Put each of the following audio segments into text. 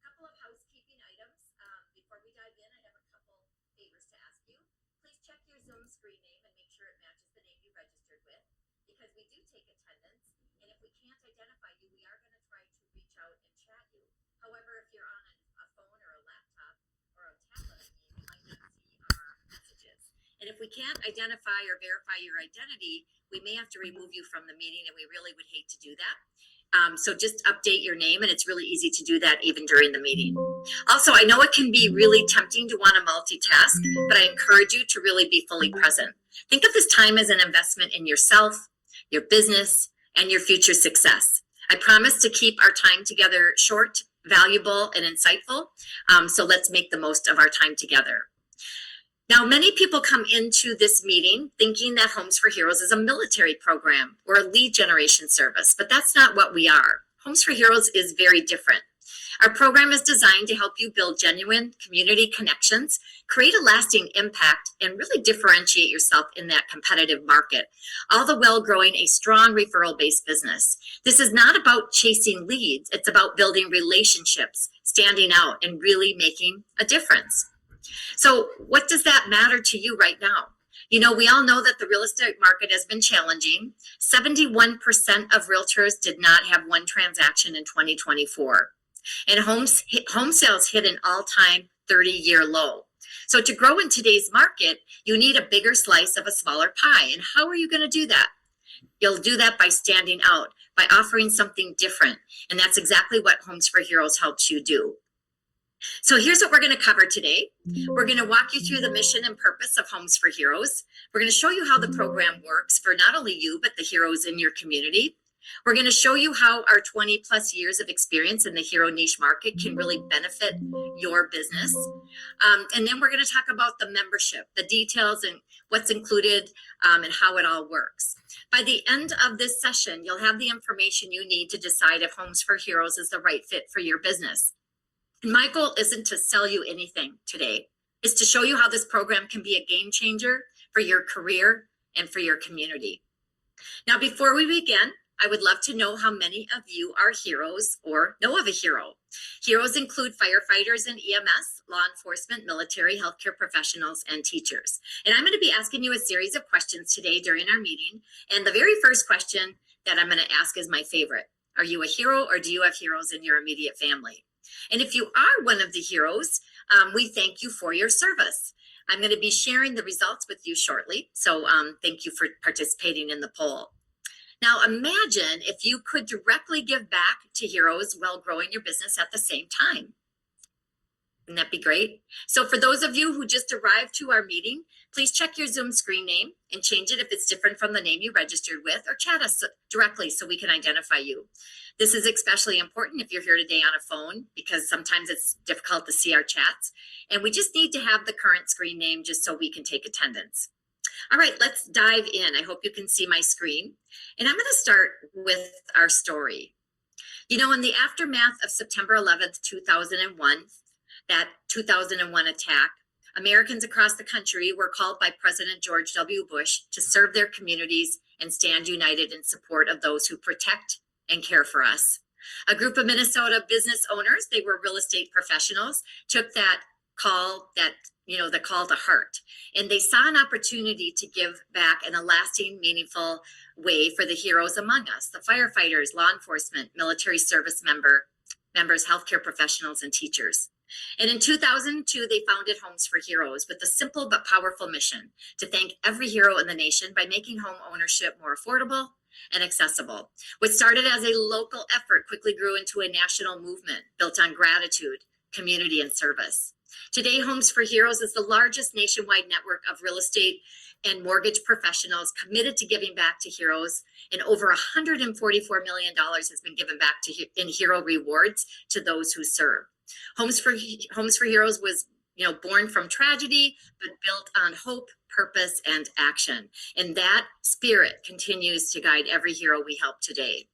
Couple of housekeeping items. Before we dive in, I have a couple favors to ask you. Please check your Zoom screen name and make sure it matches the name you registered with, because we do take attendance. And if we can't identify you, we are going to try to reach out and chat you. However, if you're on a phone or a laptop or a tablet, you might not see our messages. And if we can't identify or verify your identity, we may have to remove you from the meeting, and we really would hate to do that. So just update your name, and it's really easy to do that even during the meeting. Also, I know it can be really tempting to want to multitask, but I encourage you to really be fully present. Think of this time as an investment in yourself, your business, and your future success. I promise to keep our time together short, valuable, and insightful. So let's make the most of our time together. Now, many people come into this meeting thinking that Homes for Heroes is a military program or a lead generation service, but that's not what we are. Homes for Heroes is very different. Our program is designed to help you build genuine community connections, create a lasting impact, and really differentiate yourself in that competitive market, all the while growing a strong referral-based business. This is not about chasing leads. It's about building relationships, standing out, and really making a difference. So what does that matter to you right now? You know, we all know that the real estate market has been challenging. 71% of realtors did not have one transaction in 2024. And home sales hit an all-time 30-year low. So to grow in today's market, you need a bigger slice of a smaller pie. And how are you going to do that? You'll do that by standing out, by offering something different. And that's exactly what Homes for Heroes helps you do. So here's what we're going to cover today. We're going to walk you through the mission and purpose of Homes for Heroes. We're going to show you how the program works for not only you, but the heroes in your community. We're going to show you how our 20 plus years of experience in the hero niche market can really benefit your business. And then we're going to talk about the membership, the details and what's included and how it all works. By the end of this session, you'll have the information you need to decide if Homes for Heroes is the right fit for your business. And my goal isn't to sell you anything today. It's to show you how this program can be a game changer for your career and for your community. Now, before we begin, I would love to know how many of you are heroes or know of a hero. Heroes include firefighters and EMS, law enforcement, military, healthcare professionals, and teachers. And I'm going to be asking you a series of questions today during our meeting. And the very first question that I'm going to ask is my favorite. Are you a hero, or do you have heroes in your immediate family? And if you are one of the heroes, we thank you for your service. I'm going to be sharing the results with you shortly. So thank you for participating in the poll. Now imagine if you could directly give back to heroes while growing your business at the same time. Wouldn't that be great? So for those of you who just arrived to our meeting, please check your Zoom screen name and change it if it's different from the name you registered with, or chat us directly so we can identify you. This is especially important if you're here today on a phone, because sometimes it's difficult to see our chats. And we just need to have the current screen name just so we can take attendance. All right, let's dive in. I hope you can see my screen. And I'm going to start with our story. You know, in the aftermath of September 11th, 2001, that 2001 attack, Americans across the country were called by President George W. Bush to serve their communities and stand united in support of those who protect and care for us. A group of Minnesota business owners, they were real estate professionals, took that call, the call to heart. And they saw an opportunity to give back in a lasting, meaningful way for the heroes among us, the firefighters, law enforcement, military service members, healthcare professionals, and teachers. And in 2002, they founded Homes for Heroes with a simple but powerful mission to thank every hero in the nation by making home ownership more affordable and accessible. What started as a local effort quickly grew into a national movement built on gratitude, community, and service. Today, Homes for Heroes is the largest nationwide network of real estate and mortgage professionals committed to giving back to heroes, and over $144 million has been given back in hero rewards to those who serve. Homes for Heroes was, born from tragedy, but built on hope, purpose, and action. And that spirit continues to guide every hero we help today.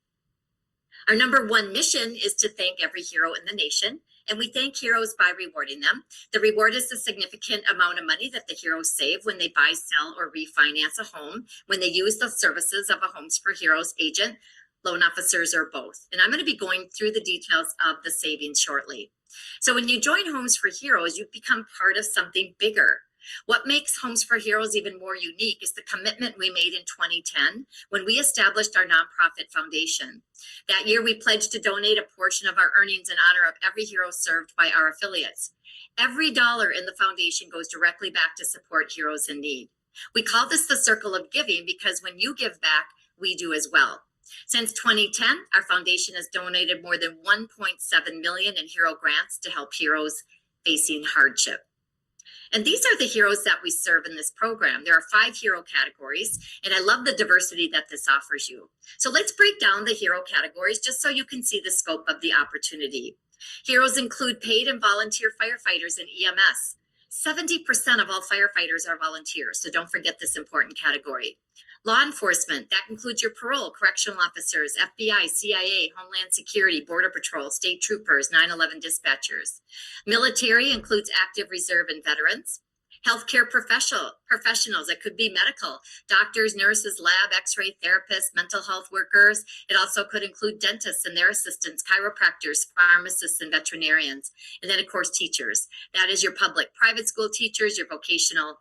Our number one mission is to thank every hero in the nation, and we thank heroes by rewarding them. The reward is the significant amount of money that the heroes save when they buy, sell, or refinance a home, when they use the services of a Homes for Heroes agent, loan officers, or both. And I'm going to be going through the details of the savings shortly. So when you join Homes for Heroes, you become part of something bigger. What makes Homes for Heroes even more unique is the commitment we made in 2010 when we established our nonprofit foundation. That year, we pledged to donate a portion of our earnings in honor of every hero served by our affiliates. Every dollar in the foundation goes directly back to support heroes in need. We call this the circle of giving because when you give back, we do as well. Since 2010, our foundation has donated more than 1.7 million in hero grants to help heroes facing hardship. And these are the heroes that we serve in this program. There are 5 hero categories, and I love the diversity that this offers you. So let's break down the hero categories just so you can see the scope of the opportunity. Heroes include paid and volunteer firefighters and EMS. 70% of all firefighters are volunteers, so don't forget this important category. Law enforcement, that includes your parole, correctional officers, FBI, CIA, Homeland Security, Border Patrol, state troopers, 9/11 dispatchers. Military includes active reserve and veterans. Healthcare professionals, that could be medical, doctors, nurses, lab, x-ray therapists, mental health workers. It also could include dentists and their assistants, chiropractors, pharmacists, and veterinarians. And then, of course, teachers. That is your public private school teachers, your vocational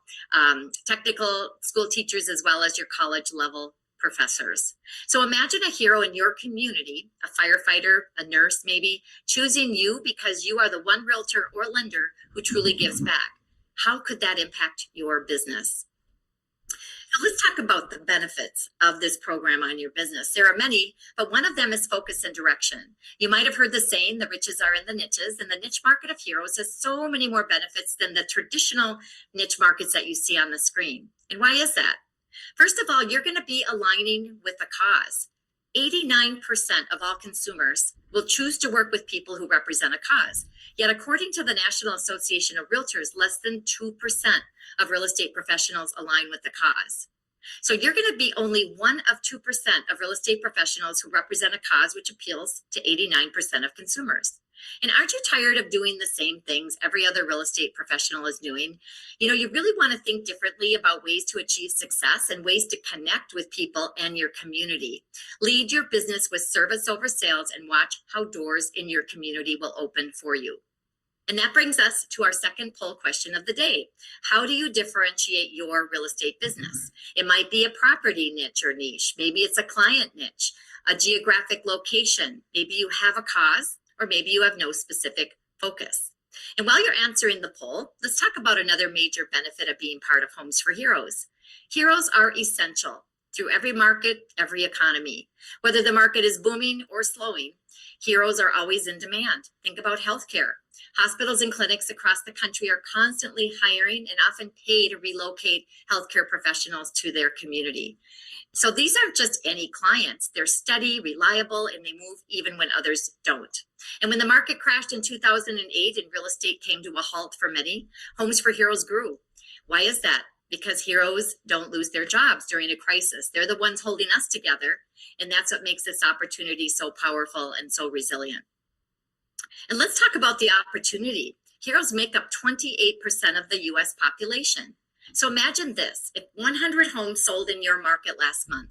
technical school teachers, as well as your college level professors. So imagine a hero in your community, a firefighter, a nurse maybe, choosing you because you are the one realtor or lender who truly gives back. How could that impact your business? Now let's talk about the benefits of this program on your business. There are many, but one of them is focus and direction. You might have heard the saying, the riches are in the niches, and the niche market of heroes has so many more benefits than the traditional niche markets that you see on the screen. And why is that? First of all, you're going to be aligning with the cause. 89% of all consumers will choose to work with people who represent a cause. Yet, according to the National Association of Realtors, less than 2% of real estate professionals align with the cause. So you're going to be only 1 of 2% of real estate professionals who represent a cause which appeals to 89% of consumers. And aren't you tired of doing the same things every other real estate professional is doing? You know, you really want to think differently about ways to achieve success and ways to connect with people and your community. Lead your business with service over sales and watch how doors in your community will open for you. And that brings us to our second poll question of the day. How do you differentiate your real estate business? It might be a property niche or niche. Maybe it's a client niche, a geographic location. Maybe you have a cause, or maybe you have no specific focus. And while you're answering the poll, let's talk about another major benefit of being part of Homes for Heroes. Heroes are essential through every market, every economy. Whether the market is booming or slowing, heroes are always in demand. Think about healthcare. Hospitals and clinics across the country are constantly hiring and often pay to relocate healthcare professionals to their community. So these aren't just any clients. They're steady, reliable, and they move even when others don't. And when the market crashed in 2008 and real estate came to a halt for many, Homes for Heroes grew. Why is that? Because heroes don't lose their jobs during a crisis. They're the ones holding us together, and that's what makes this opportunity so powerful and so resilient. And let's talk about the opportunity. Heroes make up 28% of the US population. So imagine this, if 100 homes sold in your market last month,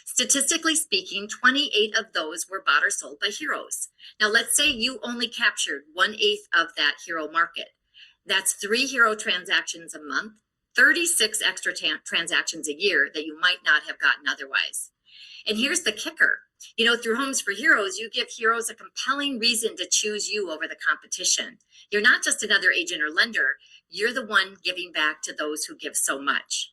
statistically speaking, 28 of those were bought or sold by heroes. Now let's say you only captured 1/8 of that hero market. That's 3 hero transactions a month, 36 extra transactions a year that you might not have gotten otherwise. And here's the kicker. You know, through Homes for Heroes, you give heroes a compelling reason to choose you over the competition. You're not just another agent or lender. You're the one giving back to those who give so much.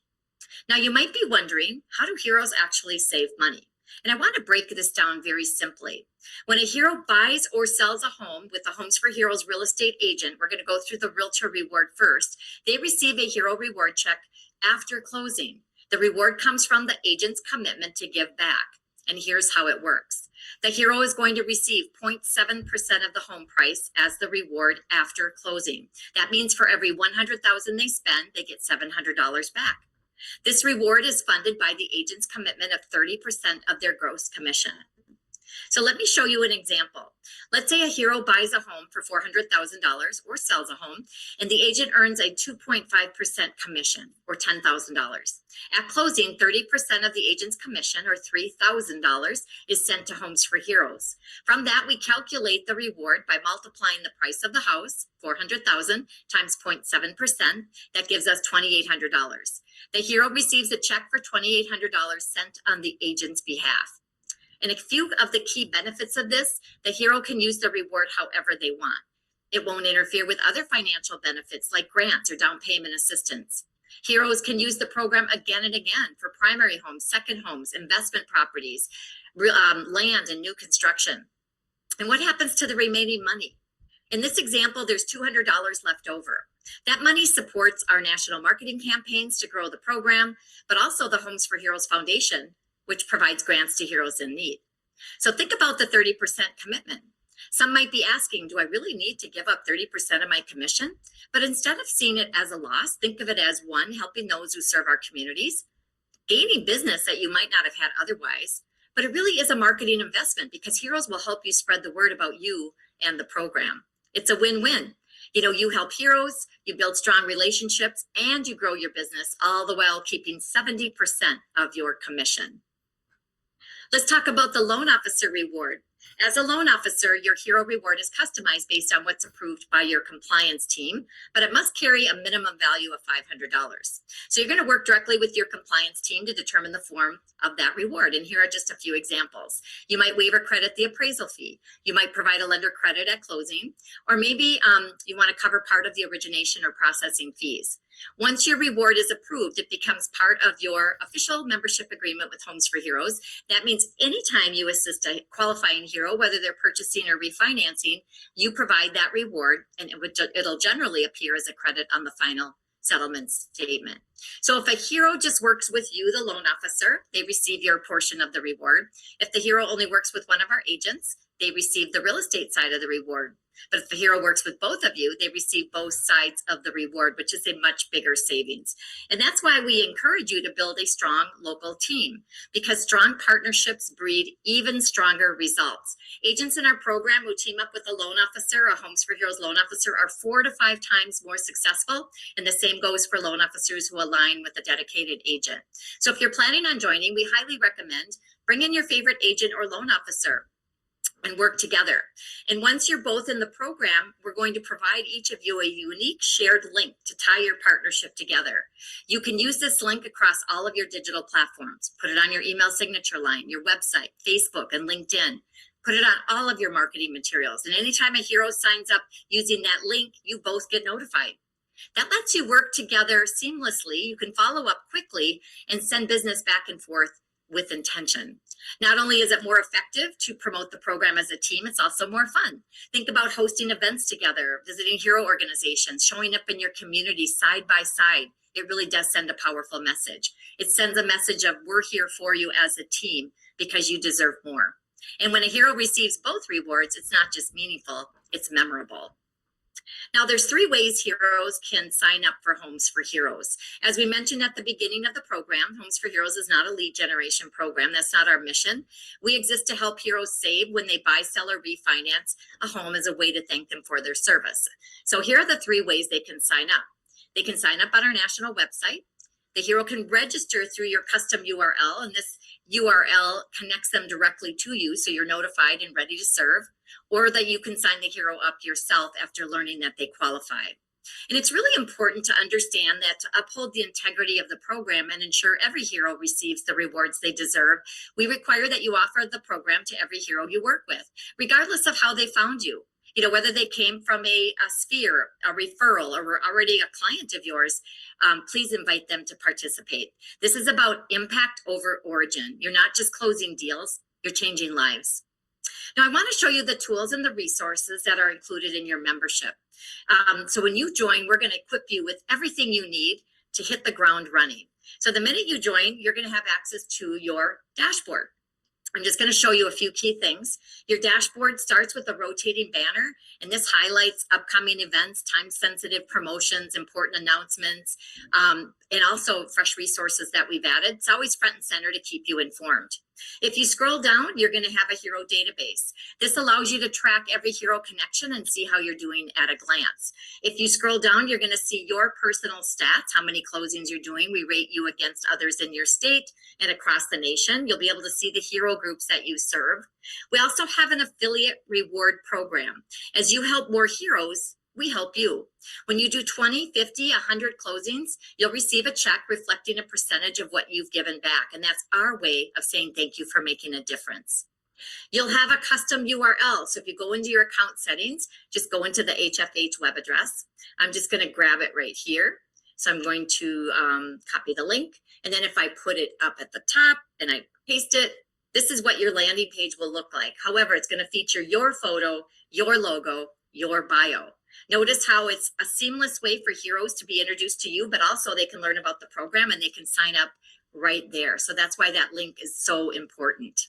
Now, you might be wondering, how do heroes actually save money? And I want to break this down very simply. When a hero buys or sells a home with a Homes for Heroes real estate agent, we're going to go through the realtor reward first. They receive a hero reward check after closing. The reward comes from the agent's commitment to give back. And here's how it works. The hero is going to receive 0.7% of the home price as the reward after closing. That means for every $100,000 they spend, they get $700 back. This reward is funded by the agent's commitment of 30% of their gross commission. So let me show you an example. Let's say a hero buys a home for $400,000 or sells a home, and the agent earns a 2.5% commission or $10,000. At closing, 30% of the agent's commission or $3,000 is sent to Homes for Heroes. From that, we calculate the reward by multiplying the price of the house, $400,000 times 0.7%. That gives us $2,800. The hero receives a check for $2,800 sent on the agent's behalf. And a few of the key benefits of this, the hero can use the reward however they want. It won't interfere with other financial benefits like grants or down payment assistance. Heroes can use the program again and again for primary homes, second homes, investment properties, land and new construction. And what happens to the remaining money? In this example, there's $200 left over. That money supports our national marketing campaigns to grow the program, but also the Homes for Heroes Foundation, which provides grants to heroes in need. So think about the 30% commitment. Some might be asking, do I really need to give up 30% of my commission? But instead of seeing it as a loss, think of it as one, helping those who serve our communities, gaining business that you might not have had otherwise. But it really is a marketing investment because heroes will help you spread the word about you and the program. It's a win-win. You help heroes, you build strong relationships, and you grow your business, all the while keeping 70% of your commission. Let's talk about the loan officer reward. As a loan officer, your hero reward is customized based on what's approved by your compliance team, but it must carry a minimum value of $500. So you're going to work directly with your compliance team to determine the form of that reward. And here are just a few examples. You might waive or credit the appraisal fee. You might provide a lender credit at closing, or maybe you want to cover part of the origination or processing fees. Once your reward is approved, it becomes part of your official membership agreement with Homes for Heroes. That means anytime you assist a qualifying hero, whether they're purchasing or refinancing, you provide that reward, and it'll generally appear as a credit on the final settlement statement. So if a hero just works with you, the loan officer, they receive your portion of the reward. If the hero only works with one of our agents, they receive the real estate side of the reward. But if the hero works with both of you, they receive both sides of the reward, which is a much bigger savings. And that's why we encourage you to build a strong local team, because strong partnerships breed even stronger results. Agents in our program who team up with a loan officer, a Homes for Heroes loan officer, are 4 to 5 times more successful. And the same goes for loan officers who align with a dedicated agent. So if you're planning on joining, we highly recommend bring in your favorite agent or loan officer and work together. And once you're both in the program, we're going to provide each of you a unique shared link to tie your partnership together. You can use this link across all of your digital platforms. Put it on your email signature line, your website, Facebook, and LinkedIn. Put it on all of your marketing materials. And anytime a hero signs up using that link, you both get notified. That lets you work together seamlessly. You can follow up quickly and send business back and forth with intention. Not only is it more effective to promote the program as a team, it's also more fun. Think about hosting events together, visiting hero organizations, showing up in your community side by side. It really does send a powerful message. It sends a message of we're here for you as a team because you deserve more. And when a hero receives both rewards, it's not just meaningful, it's memorable. Now, there's 3 ways heroes can sign up for Homes for Heroes. As we mentioned at the beginning of the program, Homes for Heroes is not a lead generation program. That's not our mission. We exist to help heroes save when they buy, sell, or refinance a home as a way to thank them for their service. So here are the 3 ways they can sign up. They can sign up on our national website. The hero can register through your custom URL, and this URL connects them directly to you so you're notified and ready to serve, or that you can sign the hero up yourself after learning that they qualify. And it's really important to understand that to uphold the integrity of the program and ensure every hero receives the rewards they deserve, we require that you offer the program to every hero you work with, regardless of how they found you. Whether they came from a sphere, a referral, or were already a client of yours, please invite them to participate. This is about impact over origin. You're not just closing deals, you're changing lives. Now, I want to show you the tools and the resources that are included in your membership. So when you join, we're going to equip you with everything you need to hit the ground running. So the minute you join, you're going to have access to your dashboard. I'm just going to show you a few key things. Your dashboard starts with a rotating banner, and this highlights upcoming events, time-sensitive promotions, important announcements, and also fresh resources that we've added. It's always front and center to keep you informed. If you scroll down, you're going to have a hero database. This allows you to track every hero connection and see how you're doing at a glance. If you scroll down, you're going to see your personal stats, how many closings you're doing. We rate you against others in your state and across the nation. You'll be able to see the hero groups that you serve. We also have an affiliate reward program. As you help more heroes, we help you. When you do 20, 50, 100 closings, you'll receive a check reflecting a percentage of what you've given back. And that's our way of saying thank you for making a difference. You'll have a custom URL. So if you go into your account settings, just go into the HFH web address. I'm just going to grab it right here. So I'm going to copy the link. And then if I put it up at the top and I paste it, this is what your landing page will look like. However, it's going to feature your photo, your logo, your bio. Notice how it's a seamless way for heroes to be introduced to you, but also they can learn about the program and they can sign up right there. So that's why that link is so important.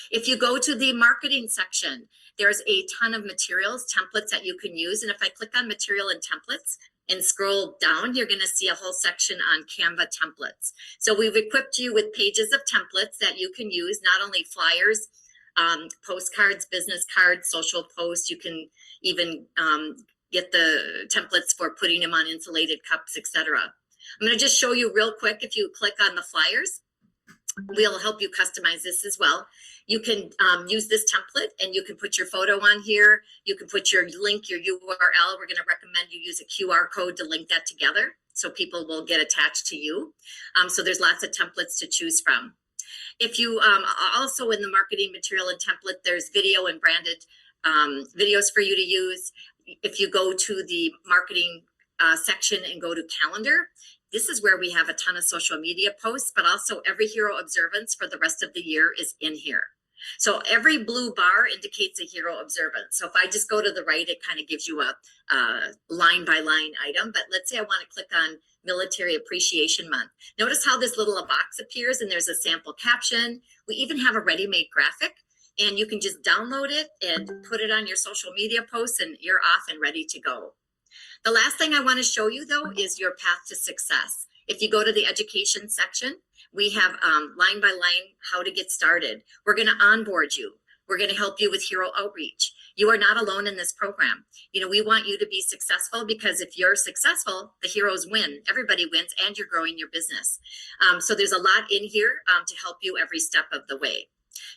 If you go to the marketing section, there's a ton of materials, templates that you can use. And if I click on material and templates and scroll down, you're going to see a whole section on Canva templates. So we've equipped you with pages of templates that you can use, not only flyers, postcards, business cards, social posts. You can even get the templates for putting them on insulated cups, etc. I'm going to just show you real quick. If you click on the flyers, we'll help you customize this as well. You can use this template and you can put your photo on here. You can put your link, your URL. We're going to recommend you use a QR code to link that together so people will get attached to you. So there's lots of templates to choose from. If you also in the marketing material and template, there's video and branded videos for you to use. If you go to the marketing section and go to calendar, this is where we have a ton of social media posts, but also every hero observance for the rest of the year is in here. So every blue bar indicates a hero observance. So if I just go to the right, it kind of gives you a line by line item. But let's say I want to click on Military Appreciation Month. Notice how this little box appears and there's a sample caption. We even have a ready-made graphic and you can just download it and put it on your social media posts and you're off and ready to go. The last thing I want to show you though is your path to success. If you go to the education section, we have line by line how to get started. We're going to onboard you. We're going to help you with hero outreach. You are not alone in this program. You know, we want you to be successful because if you're successful, the heroes win. Everybody wins and you're growing your business. So there's a lot in here to help you every step of the way.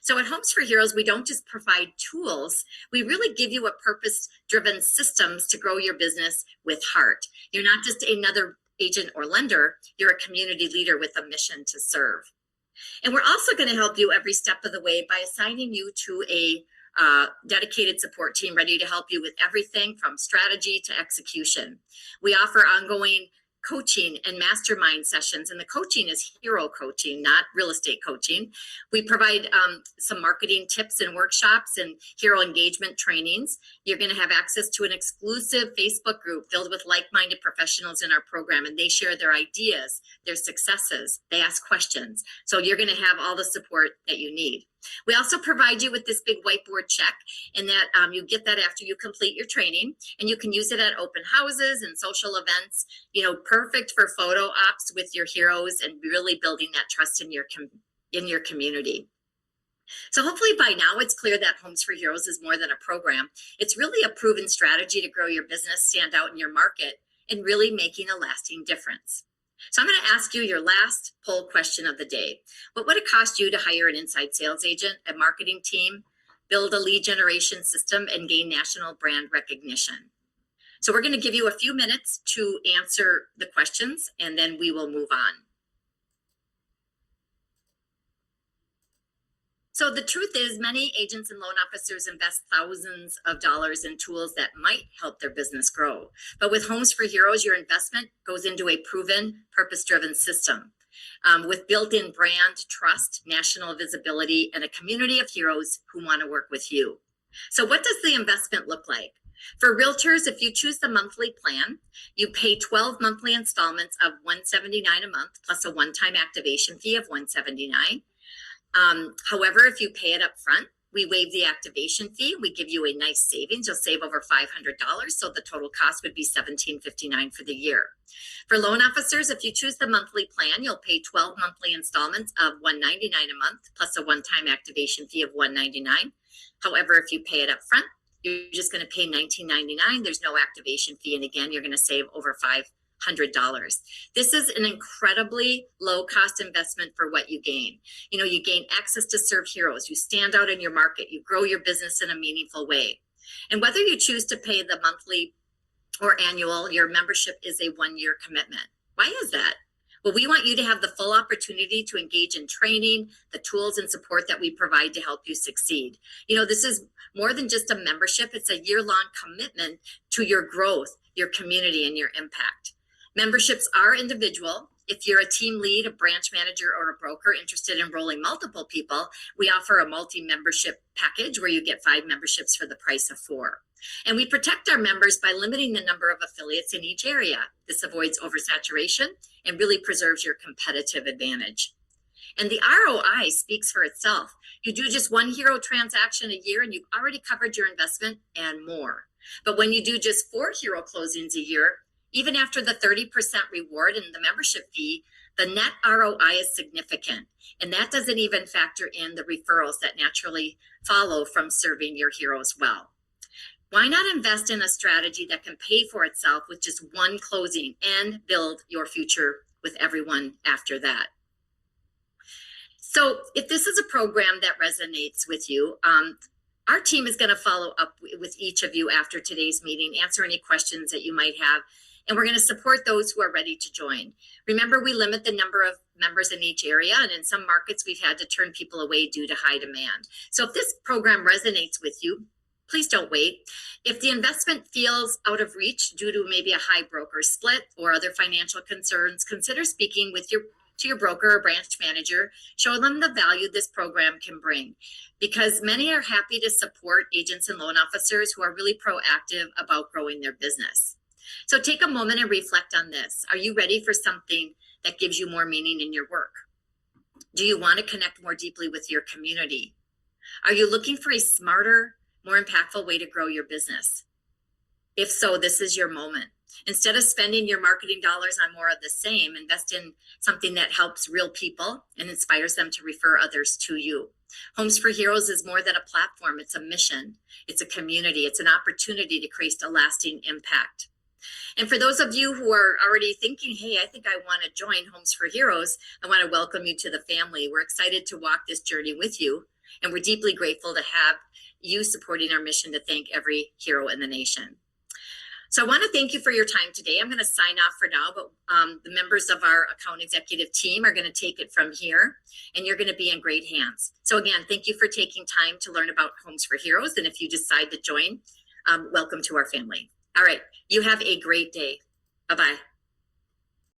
So at Homes for Heroes, we don't just provide tools, we really give you a purpose-driven systems to grow your business with heart. You're not just another agent or lender, you're a community leader with a mission to serve. And we're also going to help you every step of the way by assigning you to a dedicated support team ready to help you with everything from strategy to execution. We offer ongoing coaching and mastermind sessions, and the coaching is hero coaching, not real estate coaching. We provide some marketing tips and workshops and hero engagement trainings. You're going to have access to an exclusive Facebook group filled with like-minded professionals in our program, and they share their ideas, their successes, they ask questions. So you're going to have all the support that you need. We also provide you with this big whiteboard check, and that you get that after you complete your training, and you can use it at open houses and social events. You know, perfect for photo ops with your heroes and really building that trust in your community. So hopefully by now it's clear that Homes for Heroes is more than a program. It's really a proven strategy to grow your business, stand out in your market, and really making a lasting difference. So I'm going to ask you your last poll question of the day. What would it cost you to hire an inside sales agent, a marketing team, build a lead generation system, and gain national brand recognition? So we're going to give you a few minutes to answer the questions, and then we will move on. So the truth is, many agents and loan officers invest thousands of dollars in tools that might help their business grow. But with Homes for Heroes, your investment goes into a proven, purpose-driven system with built-in brand trust, national visibility, and a community of heroes who want to work with you. So what does the investment look like? For realtors, if you choose the monthly plan, you pay 12 monthly installments of $179 a month plus a one-time activation fee of $179. However, if you pay it up front, We waive the activation fee. We give you a nice savings. You'll save over $500. So the total cost would be $1,759 for the year. For loan officers, if you choose the monthly plan, you'll pay 12 monthly installments of $199 a month, plus a one-time activation fee of $199. However, if you pay it up front, you're just going to pay $19.99. There's no activation fee. And again, you're going to save over $500. This is an incredibly low cost investment for what you gain. You know, you gain access to serve heroes. You stand out in your market. You grow your business in a meaningful way. And whether you choose to pay the monthly or annual, your membership is a one-year commitment. Why is that? Well, we want you to have the full opportunity to engage in training, the tools and support that we provide to help you succeed. You know, this is more than just a membership. It's a year-long commitment to your growth, your community, and your impact. Memberships are individual. If you're a team lead, a branch manager, or a broker interested in enrolling multiple people, we offer a multi-membership package where you get 5 memberships for the price of 4. And we protect our members by limiting the number of affiliates in each area. This avoids oversaturation and really preserves your competitive advantage. And the ROI speaks for itself. You do just 1 hero transaction a year and you've already covered your investment and more. But when you do just 4 hero closings a year, even after the 30% reward and the membership fee, the net ROI is significant. And that doesn't even factor in the referrals that naturally follow from serving your heroes well. Why not invest in a strategy that can pay for itself with just 1 closing and build your future with everyone after that? So if this is a program that resonates with you, our team is going to follow up with each of you after today's meeting, answer any questions that you might have, and we're going to support those who are ready to join. Remember, we limit the number of members in each area, and in some markets, we've had to turn people away due to high demand. So if this program resonates with you, please don't wait. If the investment feels out of reach due to maybe a high broker split or other financial concerns, consider speaking with your broker or branch manager. Show them the value this program can bring, because many are happy to support agents and loan officers who are really proactive about growing their business. So take a moment and reflect on this. Are you ready for something that gives you more meaning in your work? Do you want to connect more deeply with your community? Are you looking for a smarter, more impactful way to grow your business? If so, this is your moment. Instead of spending your marketing dollars on more of the same, invest in something that helps real people and inspires them to refer others to you. Homes for Heroes is more than a platform. It's a mission. It's a community. It's an opportunity to create a lasting impact. And for those of you who are already thinking, hey, I think I want to join Homes for Heroes, I want to welcome you to the family. We're excited to walk this journey with you, and we're deeply grateful to have you supporting our mission to thank every hero in the nation. So I want to thank you for your time today. I'm going to sign off for now, but the members of our account executive team are going to take it from here, and you're going to be in great hands. So again, thank you for taking time to learn about Homes for Heroes. And if you decide to join, welcome to our family. All right. You have a great day. Bye-bye.